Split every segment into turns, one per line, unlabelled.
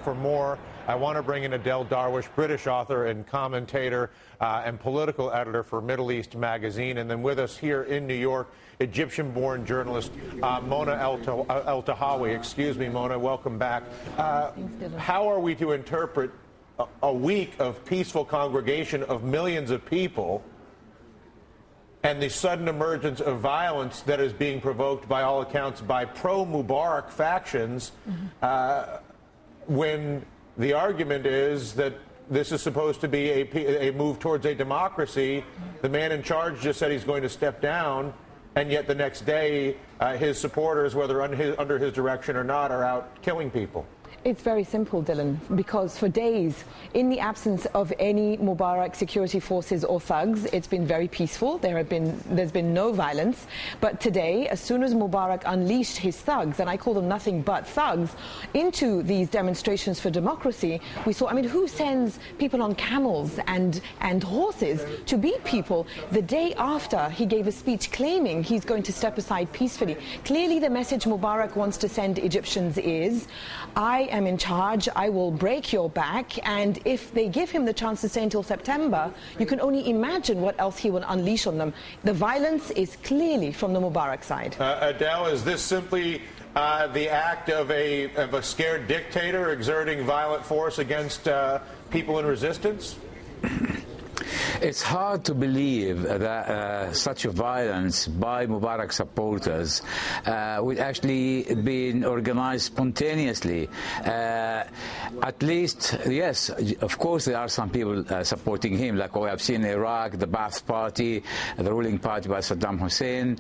for more. I want to bring in Adel Darwish, British author and commentator and political editor for Middle East Magazine. And then with us here in New York, Egyptian-born journalist Mona Eltahawy. Excuse me, Mona. Welcome back. How are we to interpret a week of peaceful congregation of millions of people and the sudden emergence of violence that is being provoked, by all accounts, by pro-Mubarak factions, when the argument is that this is supposed to be a move towards a democracy? The man in charge just said he's going to step down, and yet the next day his supporters, whether under his direction or not, are out killing people.
It's very simple, Dylan, because for days, in the absence of any Mubarak security forces or thugs, it's been very peaceful. There's been no violence. But today, as soon as Mubarak unleashed his thugs, and I call them nothing but thugs, into these demonstrations for democracy, we saw, I mean, who sends people on camels and horses to beat people the day after he gave a speech claiming he's going to step aside peacefully? Clearly, the message Mubarak wants to send Egyptians is, I am in charge, I will break your back, and if they give him the chance to stay until September, you can only imagine what else he will unleash on them. The violence is clearly from the Mubarak side.
Adele, is this simply the act of a scared dictator exerting violent force against people in resistance?
It's hard to believe that such a violence by Mubarak supporters would actually be organized spontaneously. At least, yes, of course there are some people supporting him, like we have seen in Iraq, the Ba'ath Party, the ruling party by Saddam Hussein.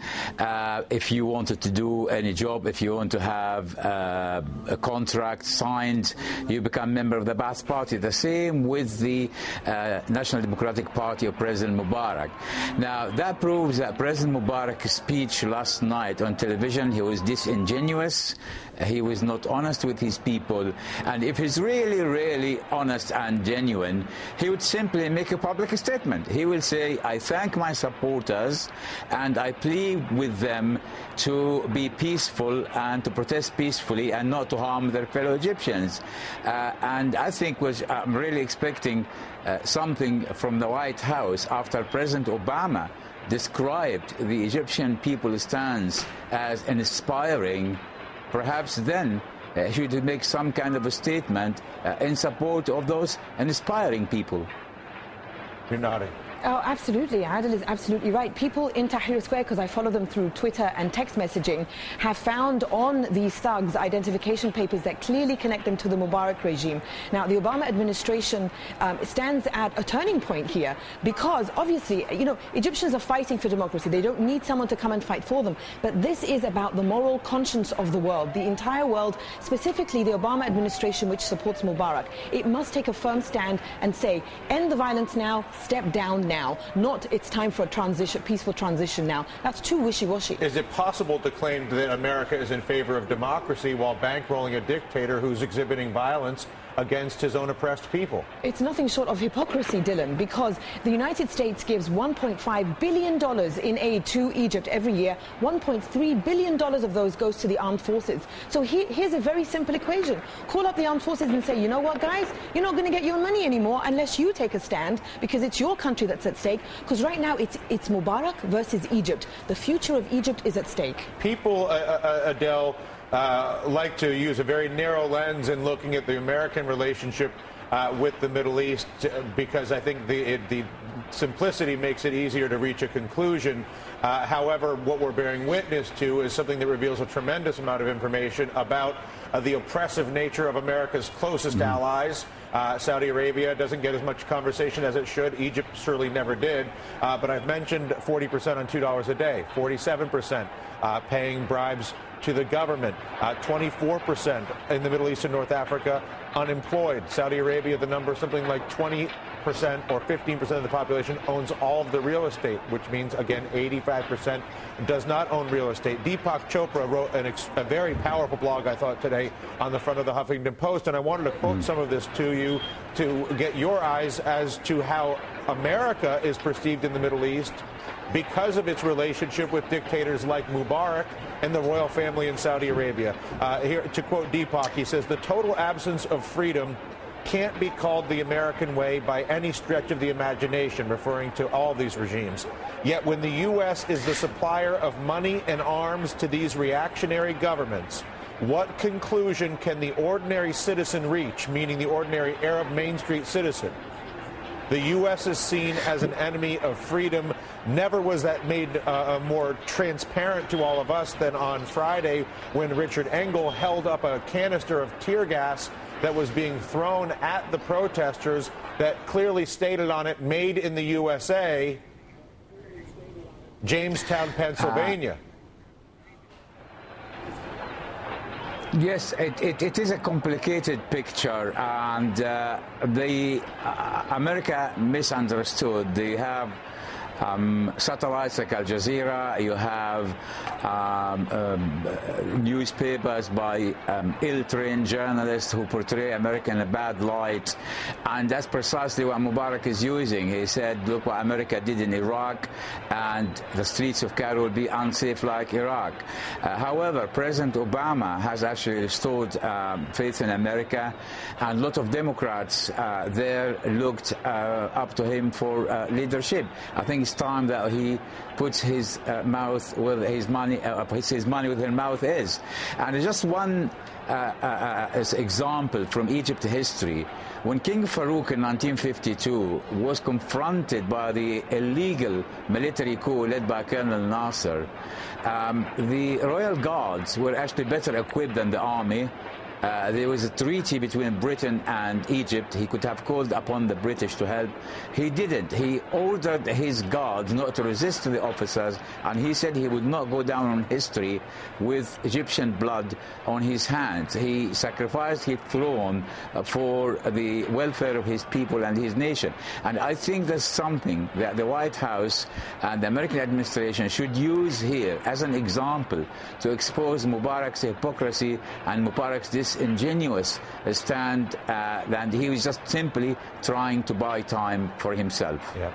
If you wanted to do any job, if you want to have a contract signed, you become member of the Ba'ath Party. The same with the National Democratic Party of President Mubarak. Now, that proves that President Mubarak's speech last night on television, he was disingenuous, he was not honest with his people, and if he's really, really honest and genuine, he would simply make a public statement. He will say, I thank my supporters and I plead with them to be peaceful and to protest peacefully and not to harm their fellow Egyptians. And I think I'm really expecting something from the White House after President Obama described the Egyptian people's stance as inspiring. Perhaps then he should make some kind of a statement in support of those inspiring people.
You're nodding.
Oh, absolutely. Adel is absolutely right. People in Tahrir Square, because I follow them through Twitter and text messaging, have found on these thugs identification papers that clearly connect them to the Mubarak regime. Now, the Obama administration stands at a turning point here because, obviously, you know, Egyptians are fighting for democracy. They don't need someone to come and fight for them. But this is about the moral conscience of the world, the entire world, specifically the Obama administration, which supports Mubarak. It must take a firm stand and say, end the violence now, step down now, not it's time for a transition, peaceful transition now. That's too wishy-washy.
Is it possible to claim that America is in favor of democracy while bankrolling a dictator who's exhibiting violence against his own oppressed people?
It's nothing short of hypocrisy, Dylan, because the United States gives $1.5 billion in aid to Egypt every year. $1.3 billion of those goes to the armed forces. So here's a very simple equation. Call up the armed forces and say, you know what, guys? You're not going to get your money anymore unless you take a stand, because it's your country that's at stake. Because right now it's Mubarak versus Egypt. The future of Egypt is at stake.
People, Adele, like to use a very narrow lens in looking at the American relationship with the Middle East, because I think the simplicity makes it easier to reach a conclusion. However, what we're bearing witness to is something that reveals a tremendous amount of information about the oppressive nature of America's closest allies. Saudi Arabia doesn't get as much conversation as it should. Egypt surely never did. But I've mentioned 40% on $2 a day, 47% paying bribes to the government, 24% in the Middle East and North Africa unemployed. Saudi Arabia, the number, something like 20% or 15% of the population owns all of the real estate, which means, again, 85% does not own real estate. Deepak Chopra wrote a very powerful blog, I thought, today on the front of the Huffington Post, and I wanted to quote some of this to you to get your eyes as to how America is perceived in the Middle East because of its relationship with dictators like Mubarak and the royal family in Saudi Arabia. Here, to quote Deepak, he says, the total absence of freedom can't be called the American way by any stretch of the imagination, referring to all these regimes. Yet when the U.S. is the supplier of money and arms to these reactionary governments, what conclusion can the ordinary citizen reach, meaning the ordinary Arab Main Street citizen? The U.S. is seen as an enemy of freedom. Never was that made more transparent to all of us than on Friday when Richard Engel held up a canister of tear gas that was being thrown at the protesters that clearly stated on it, made in the USA, Jamestown, Pennsylvania.
Yes, it is a complicated picture, and America misunderstood. They have satellites like Al Jazeera, you have newspapers by ill-trained journalists who portray America in a bad light, and that's precisely what Mubarak is using. He said, look what America did in Iraq, and the streets of Cairo will be unsafe like Iraq. However, President Obama has actually restored faith in America, and a lot of Democrats there looked up to him for leadership. I think it's time that he puts his mouth where his money, puts his money where his mouth is. And just one example from Egypt history. When King Farouk in 1952 was confronted by the illegal military coup led by Colonel Nasser, the royal guards were actually better equipped than the army. There was a treaty between Britain and Egypt. He could have called upon the British to help. He didn't. He ordered his guards not to resist the officers, and he said he would not go down on history with Egyptian blood on his hands. He sacrificed his throne for the welfare of his people and his nation. And I think that's something that the White House and the American administration should use here as an example to expose Mubarak's hypocrisy and Mubarak's disingenuous stand, and he was just simply trying to buy time for himself.
Yeah.